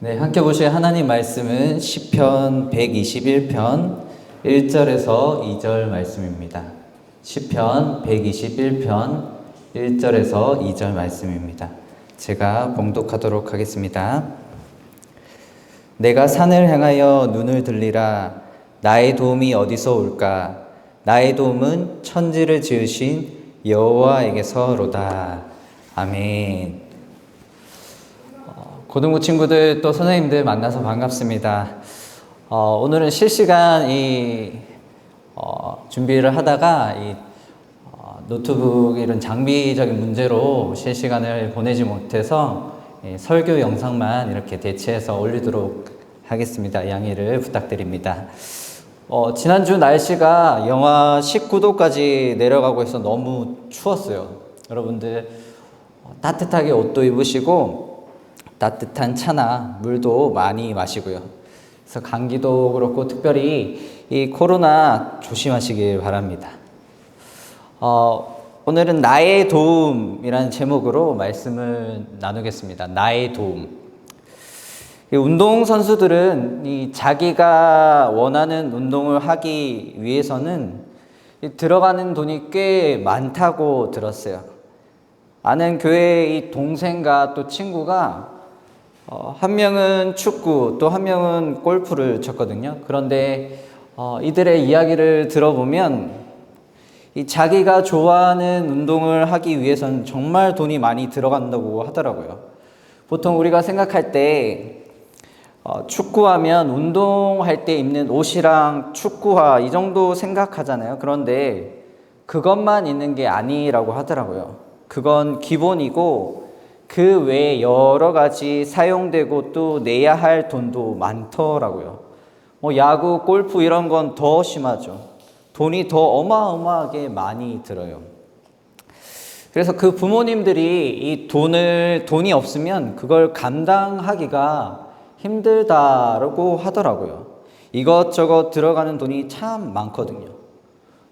네, 함께 보실 하나님 말씀은 시편 121편 1절에서 2절 말씀입니다. 시편 121편 1절에서 2절 말씀입니다. 제가 봉독하도록 하겠습니다. 내가 산을 향하여 눈을 들리라. 나의 도움이 어디서 올까? 나의 도움은 천지를 지으신 여호와에게서로다. 아멘. 고등부 친구들 또 선생님들 만나서 반갑습니다. 오늘은 실시간 준비를 하다가 노트북 이런 장비적인 문제로 실시간을 보내지 못해서 설교 영상만 이렇게 대체해서 올리도록 하겠습니다. 양해를 부탁드립니다. 지난주 날씨가 영하 19도까지 내려가고 해서 너무 추웠어요. 여러분들 따뜻하게 옷도 입으시고 따뜻한 차나 물도 많이 마시고요. 그래서 감기도 그렇고 특별히 이 코로나 조심하시길 바랍니다. 오늘은 나의 도움이라는 제목으로 말씀을 나누겠습니다. 나의 도움. 운동선수들은 자기가 원하는 운동을 하기 위해서는 들어가는 돈이 꽤 많다고 들었어요. 아는 교회의 동생과 또 친구가 한 명은 축구, 또 한 명은 골프를 쳤거든요. 그런데 이들의 이야기를 들어보면 자기가 좋아하는 운동을 하기 위해서는 정말 돈이 많이 들어간다고 하더라고요. 보통 우리가 생각할 때 축구하면 운동할 때 입는 옷이랑 축구화 이 정도 생각하잖아요. 그런데 그것만 있는 게 아니라고 하더라고요. 그건 기본이고 그 외에 여러 가지 사용되고 또 내야 할 돈도 많더라고요. 야구, 골프 이런 건 더 심하죠. 돈이 더 어마어마하게 많이 들어요. 그래서 그 부모님들이 돈이 없으면 그걸 감당하기가 힘들다고 하더라고요. 이것저것 들어가는 돈이 참 많거든요.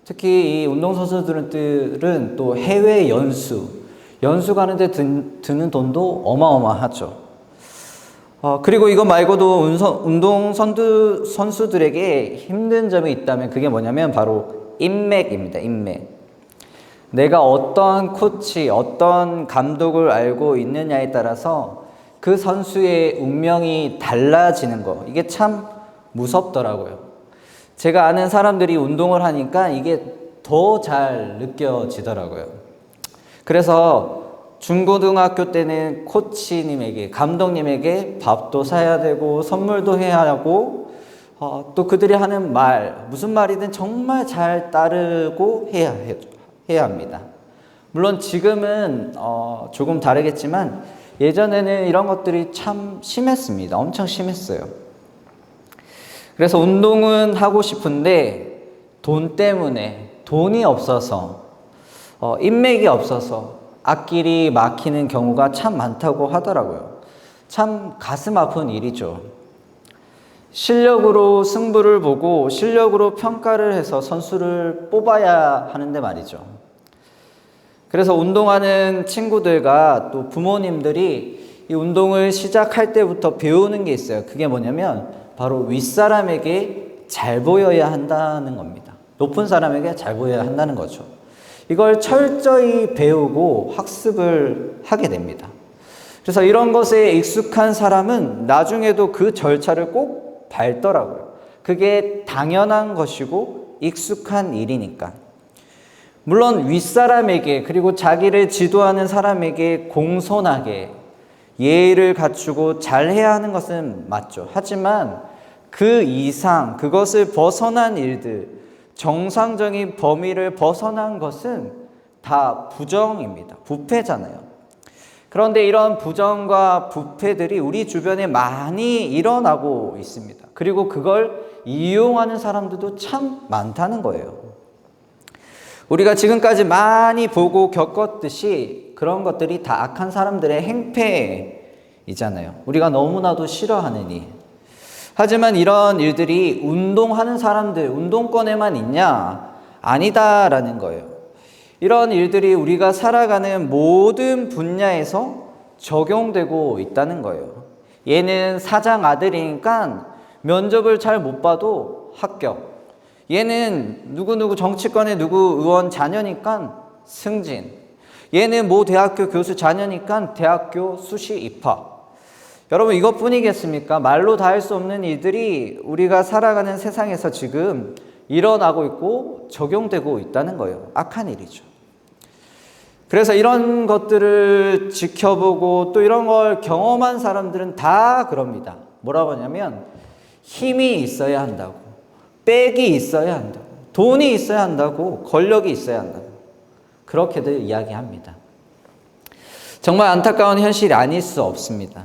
특히 이 운동선수들은 또 해외 연수 가는데 드는 돈도 어마어마하죠. 그리고 이거 말고도 선수들에게 힘든 점이 있다면 그게 뭐냐면 바로 인맥입니다. 인맥. 내가 어떤 코치, 어떤 감독을 알고 있느냐에 따라서 그 선수의 운명이 달라지는 거. 이게 참 무섭더라고요. 제가 아는 사람들이 운동을 하니까 이게 더 잘 느껴지더라고요. 그래서 중고등학교 때는 코치님에게, 감독님에게 밥도 사야 되고 선물도 해야 하고 또 그들이 하는 말, 무슨 말이든 정말 잘 따르고 해야 합니다. 물론 지금은 조금 다르겠지만 예전에는 이런 것들이 참 심했습니다. 엄청 심했어요. 그래서 운동은 하고 싶은데 돈 때문에, 돈이 없어서, 인맥이 없어서 앞길이 막히는 경우가 참 많다고 하더라고요. 참 가슴 아픈 일이죠. 실력으로 승부를 보고 실력으로 평가를 해서 선수를 뽑아야 하는데 말이죠. 그래서 운동하는 친구들과 또 부모님들이 이 운동을 시작할 때부터 배우는 게 있어요. 그게 뭐냐면 바로 윗사람에게 잘 보여야 한다는 겁니다. 높은 사람에게 잘 보여야 한다는 거죠. 이걸 철저히 배우고 학습을 하게 됩니다. 그래서 이런 것에 익숙한 사람은 나중에도 그 절차를 꼭 밟더라고요. 그게 당연한 것이고 익숙한 일이니까. 물론 윗사람에게 그리고 자기를 지도하는 사람에게 공손하게 예의를 갖추고 잘해야 하는 것은 맞죠. 하지만 그 이상 그것을 벗어난 일들, 정상적인 범위를 벗어난 것은 다 부정입니다. 부패잖아요. 그런데 이런 부정과 부패들이 우리 주변에 많이 일어나고 있습니다. 그리고 그걸 이용하는 사람들도 참 많다는 거예요. 우리가 지금까지 많이 보고 겪었듯이 그런 것들이 다 악한 사람들의 행패이잖아요. 우리가 너무나도 싫어하는 일. 하지만 이런 일들이 운동하는 사람들, 운동권에만 있냐? 아니다라는 거예요. 이런 일들이 우리가 살아가는 모든 분야에서 적용되고 있다는 거예요. 얘는 사장 아들이니까 면접을 잘 못 봐도 합격. 얘는 누구 정치권의 누구 의원 자녀니까 승진. 얘는 모 대학교 교수 자녀니까 대학교 수시 입학. 여러분, 이것뿐이겠습니까? 말로 다 할 수 없는 일들이 우리가 살아가는 세상에서 지금 일어나고 있고 적용되고 있다는 거예요. 악한 일이죠. 그래서 이런 것들을 지켜보고 또 이런 걸 경험한 사람들은 다 그럽니다. 뭐라고 하냐면 힘이 있어야 한다고, 빽이 있어야 한다고, 돈이 있어야 한다고, 권력이 있어야 한다고 그렇게들 이야기합니다. 정말 안타까운 현실이 아닐 수 없습니다.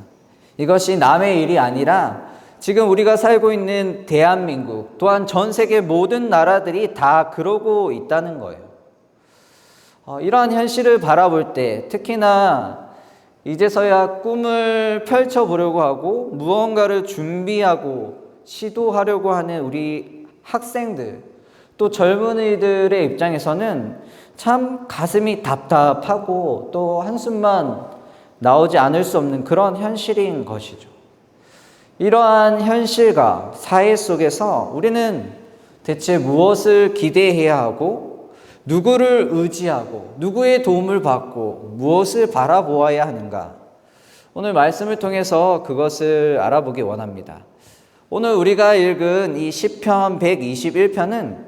이것이 남의 일이 아니라 지금 우리가 살고 있는 대한민국 또한 전 세계 모든 나라들이 다 그러고 있다는 거예요. 이러한 현실을 바라볼 때 특히나 이제서야 꿈을 펼쳐보려고 하고 무언가를 준비하고 시도하려고 하는 우리 학생들 또 젊은이들의 입장에서는 참 가슴이 답답하고 또 한숨만 나오지 않을 수 없는 그런 현실인 것이죠. 이러한 현실과 사회 속에서 우리는 대체 무엇을 기대해야 하고 누구를 의지하고 누구의 도움을 받고 무엇을 바라보아야 하는가? 오늘 말씀을 통해서 그것을 알아보기 원합니다. 오늘 우리가 읽은 이 시편 121편은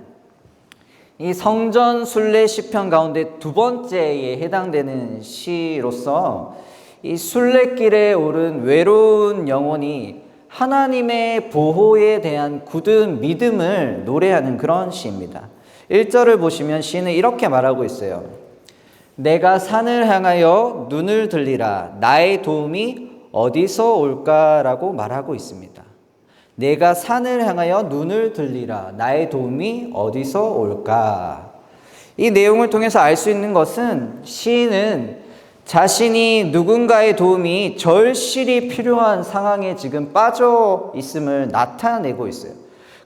이 성전 순례 시편 가운데 두 번째에 해당되는 시로서 이 순례길에 오른 외로운 영혼이 하나님의 보호에 대한 굳은 믿음을 노래하는 그런 시입니다. 1절을 보시면 시는 이렇게 말하고 있어요. 내가 산을 향하여 눈을 들리라. 나의 도움이 어디서 올까라고 말하고 있습니다. 내가 산을 향하여 눈을 들리라. 나의 도움이 어디서 올까? 이 내용을 통해서 알 수 있는 것은 시인은 자신이 누군가의 도움이 절실히 필요한 상황에 지금 빠져 있음을 나타내고 있어요.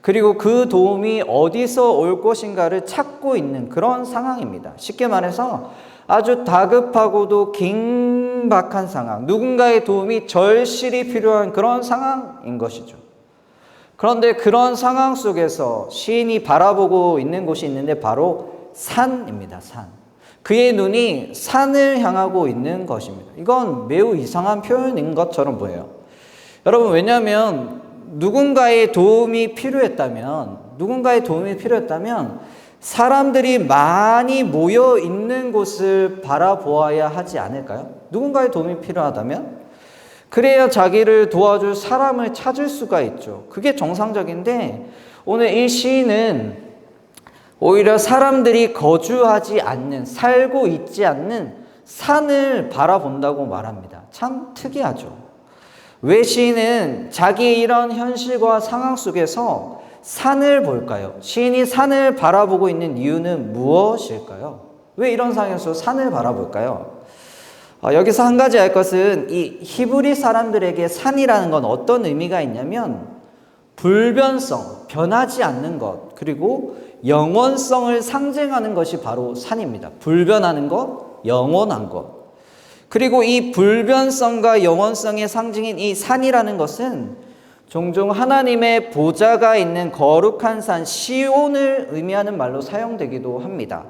그리고 그 도움이 어디서 올 것인가를 찾고 있는 그런 상황입니다. 쉽게 말해서 아주 다급하고도 긴박한 상황, 누군가의 도움이 절실히 필요한 그런 상황인 것이죠. 그런데 그런 상황 속에서 시인이 바라보고 있는 곳이 있는데 바로 산입니다. 산. 그의 눈이 산을 향하고 있는 것입니다. 이건 매우 이상한 표현인 것처럼 보여요. 여러분, 왜냐하면 누군가의 도움이 필요했다면 사람들이 많이 모여 있는 곳을 바라보아야 하지 않을까요? 누군가의 도움이 필요하다면 그래야 자기를 도와줄 사람을 찾을 수가 있죠. 그게 정상적인데 오늘 이 시인은 오히려 사람들이 거주하지 않는, 살고 있지 않는 산을 바라본다고 말합니다. 참 특이하죠. 왜 시인은 자기의 이런 현실과 상황 속에서 산을 볼까요? 시인이 산을 바라보고 있는 이유는 무엇일까요? 왜 이런 상황에서 산을 바라볼까요? 여기서 한 가지 알 것은 이 히브리 사람들에게 산이라는 건 어떤 의미가 있냐면 불변성, 변하지 않는 것, 그리고 영원성을 상징하는 것이 바로 산입니다. 불변하는 것, 영원한 것. 그리고 이 불변성과 영원성의 상징인 이 산이라는 것은 종종 하나님의 보좌가 있는 거룩한 산 시온을 의미하는 말로 사용되기도 합니다.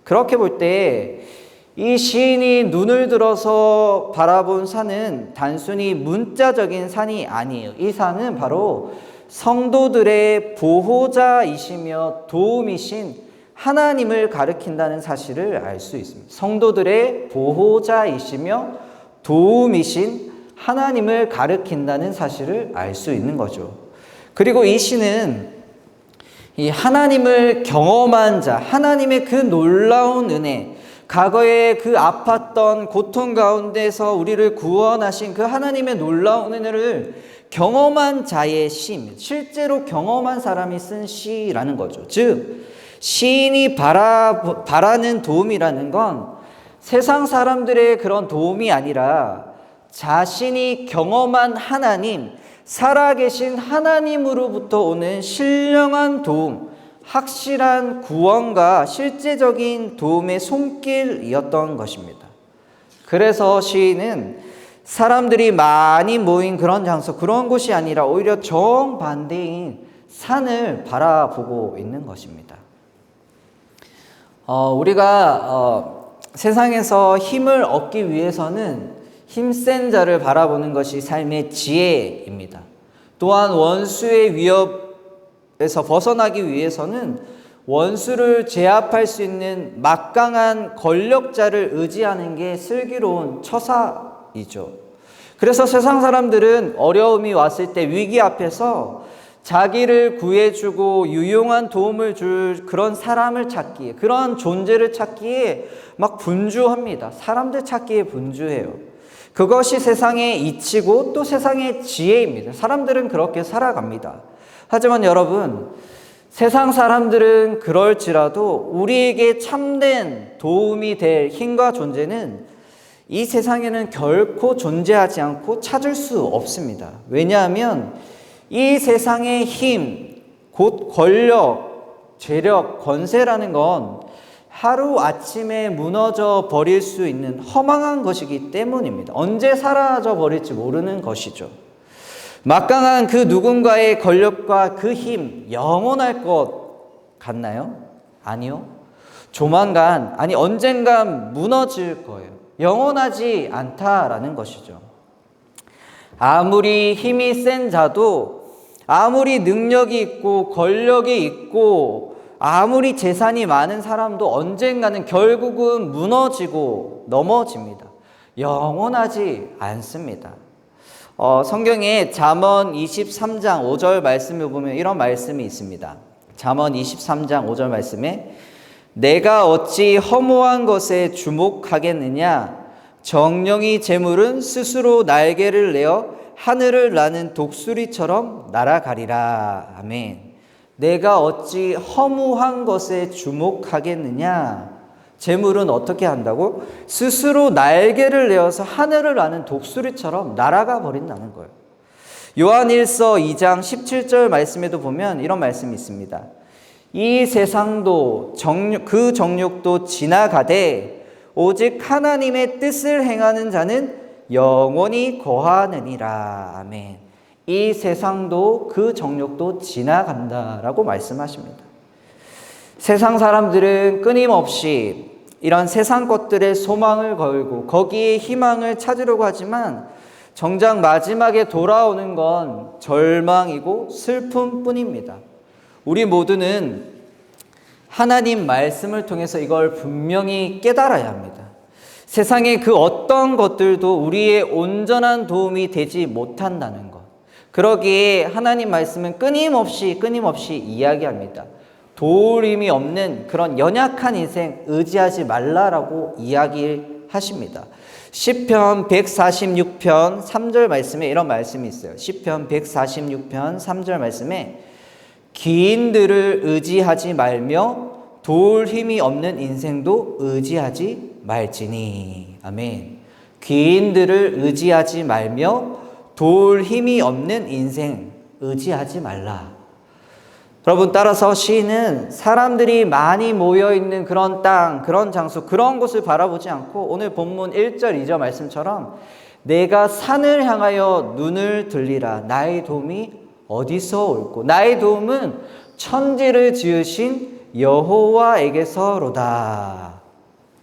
그렇게 볼 때 이 시인이 눈을 들어서 바라본 산은 단순히 문자적인 산이 아니에요. 이 산은 바로 성도들의 보호자이시며 도움이신 하나님을 가리킨다는 사실을 알 수 있습니다. 성도들의 보호자이시며 도움이신 하나님을 가리킨다는 사실을 알 수 있는 거죠. 그리고 이 시는 이 하나님을 경험한 자, 하나님의 그 놀라운 은혜, 과거에 그 아팠던 고통 가운데서 우리를 구원하신 그 하나님의 놀라운 은혜를 경험한 자의 시입니다. 실제로 경험한 사람이 쓴 시라는 거죠. 즉 시인이 바라는 도움이라는 건 세상 사람들의 그런 도움이 아니라 자신이 경험한 하나님, 살아계신 하나님으로부터 오는 신령한 도움, 확실한 구원과 실제적인 도움의 손길이었던 것입니다. 그래서 시인은 사람들이 많이 모인 그런 장소, 그런 곳이 아니라 오히려 정반대인 산을 바라보고 있는 것입니다. 우리가 세상에서 힘을 얻기 위해서는 힘센 자를 바라보는 것이 삶의 지혜입니다. 또한 원수의 위협에서 벗어나기 위해서는 원수를 제압할 수 있는 막강한 권력자를 의지하는 게 슬기로운 처사이죠. 그래서 세상 사람들은 어려움이 왔을 때 위기 앞에서 자기를 구해주고 유용한 도움을 줄 그런 사람을 찾기에, 그런 존재를 찾기에 막 분주합니다. 사람들 찾기에 분주해요. 그것이 세상의 이치고 또 세상의 지혜입니다. 사람들은 그렇게 살아갑니다. 하지만 여러분, 세상 사람들은 그럴지라도 우리에게 참된 도움이 될 힘과 존재는 이 세상에는 결코 존재하지 않고 찾을 수 없습니다. 왜냐하면 이 세상의 힘, 곧 권력, 재력, 권세라는 건 하루아침에 무너져 버릴 수 있는 허망한 것이기 때문입니다. 언제 사라져 버릴지 모르는 것이죠. 막강한 그 누군가의 권력과 그 힘, 영원할 것 같나요? 아니요. 조만간, 아니 언젠간 무너질 거예요. 영원하지 않다라는 것이죠. 아무리 힘이 센 자도, 아무리 능력이 있고 권력이 있고 아무리 재산이 많은 사람도 언젠가는 결국은 무너지고 넘어집니다. 영원하지 않습니다. 성경에 잠언 23장 5절 말씀을 보면 이런 말씀이 있습니다. 잠언 23장 5절 말씀에 내가 어찌 허무한 것에 주목하겠느냐? 정령이 재물은 스스로 날개를 내어 하늘을 나는 독수리처럼 날아가리라. 아멘. 내가 어찌 허무한 것에 주목하겠느냐? 재물은 어떻게 한다고? 스스로 날개를 내어서 하늘을 나는 독수리처럼 날아가 버린다는 거예요. 요한일서 2장 17절 말씀에도 보면 이런 말씀이 있습니다. 이 세상도 그 정욕도 지나가되 오직 하나님의 뜻을 행하는 자는 영원히 거하느니라. 아멘. 이 세상도 그 정욕도 지나간다라고 말씀하십니다. 세상 사람들은 끊임없이 이런 세상 것들에 소망을 걸고 거기에 희망을 찾으려고 하지만 정작 마지막에 돌아오는 건 절망이고 슬픔뿐입니다. 우리 모두는 하나님 말씀을 통해서 이걸 분명히 깨달아야 합니다. 세상의 그 어떤 것들도 우리의 온전한 도움이 되지 못한다는 것. 그러기에 하나님 말씀은 끊임없이 이야기합니다. 도울 힘이 없는 그런 연약한 인생 의지하지 말라라고 이야기하십니다. 시편 146편 3절 말씀에 이런 말씀이 있어요. 시편 146편 3절 말씀에 기인들을 의지하지 말며 도울 힘이 없는 인생도 의지하지 말지니. 아멘. 기인들을 의지하지 말며 도울 힘이 없는 인생 의지하지 말라. 여러분, 따라서 시인은 사람들이 많이 모여있는 그런 땅, 그런 장소, 그런 곳을 바라보지 않고 오늘 본문 1절, 2절 말씀처럼 내가 산을 향하여 눈을 들리라. 나의 도움이 어디서 올고 나의 도움은 천지를 지으신 여호와에게서로다.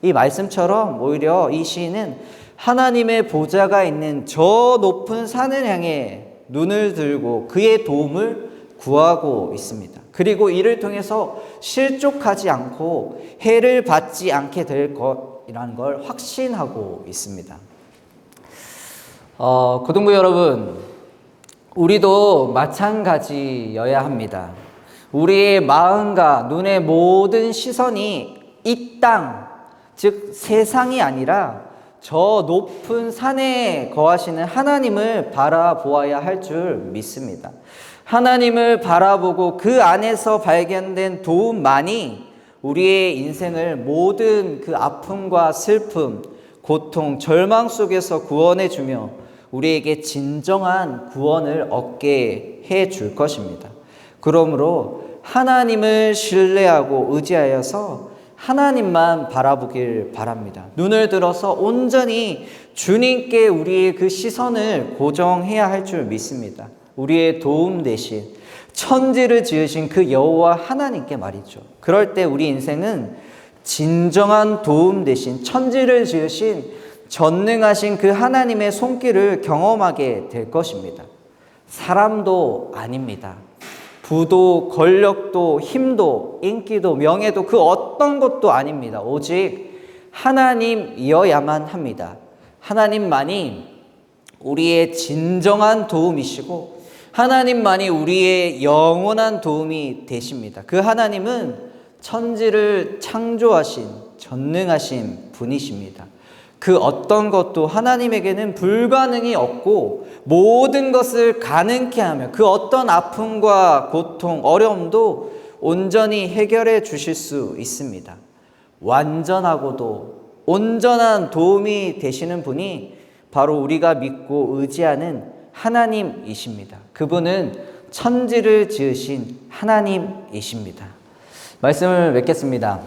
이 말씀처럼 오히려 이 시인은 하나님의 보좌가 있는 저 높은 산을 향해 눈을 들고 그의 도움을 구하고 있습니다. 그리고 이를 통해서 실족하지 않고 해를 받지 않게 될 것이라는 걸 확신하고 있습니다. 고등부 여러분, 우리도 마찬가지여야 합니다. 우리의 마음과 눈의 모든 시선이 이 땅, 즉 세상이 아니라 저 높은 산에 거하시는 하나님을 바라보아야 할 줄 믿습니다. 하나님을 바라보고 그 안에서 발견된 도움만이 우리의 인생을 모든 그 아픔과 슬픔, 고통, 절망 속에서 구원해 주며 우리에게 진정한 구원을 얻게 해 줄 것입니다. 그러므로 하나님을 신뢰하고 의지하여서 하나님만 바라보길 바랍니다. 눈을 들어서 온전히 주님께 우리의 그 시선을 고정해야 할 줄 믿습니다. 우리의 도움 대신 천지를 지으신 그 여호와 하나님께 말이죠. 그럴 때 우리 인생은 진정한 도움 대신 천지를 지으신 전능하신 그 하나님의 손길을 경험하게 될 것입니다. 사람도 아닙니다. 부도, 권력도, 힘도, 인기도, 명예도 그 어떤 것도 아닙니다. 오직 하나님이어야만 합니다. 하나님만이 우리의 진정한 도움이시고 하나님만이 우리의 영원한 도움이 되십니다. 그 하나님은 천지를 창조하신 전능하신 분이십니다. 그 어떤 것도 하나님에게는 불가능이 없고 모든 것을 가능케 하며 그 어떤 아픔과 고통, 어려움도 온전히 해결해 주실 수 있습니다. 완전하고도 온전한 도움이 되시는 분이 바로 우리가 믿고 의지하는 하나님이십니다. 그분은 천지를 지으신 하나님이십니다. 말씀을 맺겠습니다.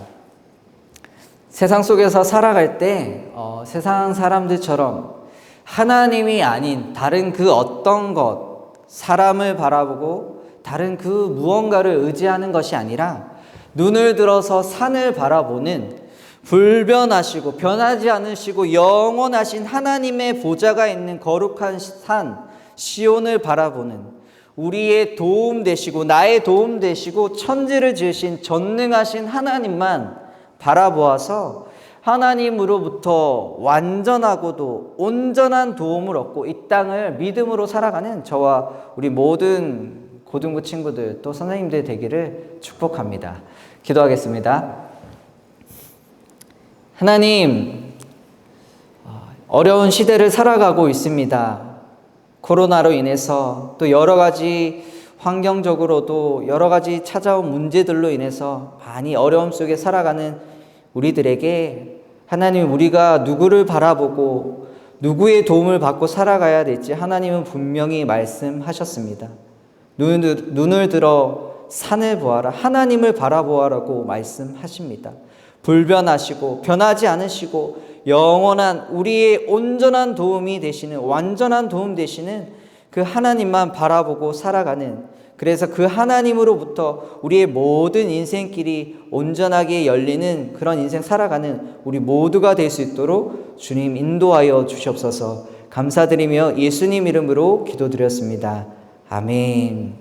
세상 속에서 살아갈 때 세상 사람들처럼 하나님이 아닌 다른 그 어떤 것, 사람을 바라보고 다른 그 무언가를 의지하는 것이 아니라 눈을 들어서 산을 바라보는 불변하시고 변하지 않으시고 영원하신 하나님의 보좌가 있는 거룩한 산 시온을 바라보는 우리의 도움 되시고 나의 도움 되시고 천지를 지으신 전능하신 하나님만 바라보아서 하나님으로부터 완전하고도 온전한 도움을 얻고 이 땅을 믿음으로 살아가는 저와 우리 모든 고등부 친구들 또 선생님들 되기를 축복합니다. 기도하겠습니다. 하나님, 어려운 시대를 살아가고 있습니다. 코로나로 인해서 또 여러 가지 환경적으로도 여러 가지 찾아온 문제들로 인해서 많이 어려움 속에 살아가는 우리들에게 하나님, 우리가 누구를 바라보고 누구의 도움을 받고 살아가야 될지 하나님은 분명히 말씀하셨습니다. 눈을 들어 산을 보아라, 하나님을 바라보아라고 말씀하십니다. 불변하시고 변하지 않으시고 영원한 우리의 온전한 도움이 되시는 완전한 도움 되시는 그 하나님만 바라보고 살아가는, 그래서 그 하나님으로부터 우리의 모든 인생길이 온전하게 열리는 그런 인생 살아가는 우리 모두가 될 수 있도록 주님 인도하여 주시옵소서. 감사드리며 예수님 이름으로 기도드렸습니다. 아멘.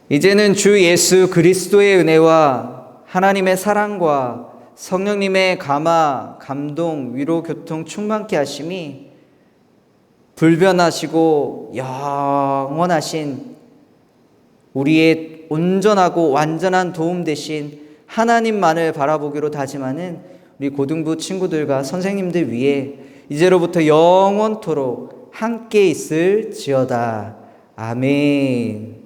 이제는 주 예수 그리스도의 은혜와 하나님의 사랑과 성령님의 감화, 감동, 위로, 교통 충만케 하심이 불변하시고 영원하신 우리의 온전하고 완전한 도움 되신 하나님만을 바라보기로 다짐하는 우리 고등부 친구들과 선생님들 위해 이제로부터 영원토록 함께 있을지어다. 아멘.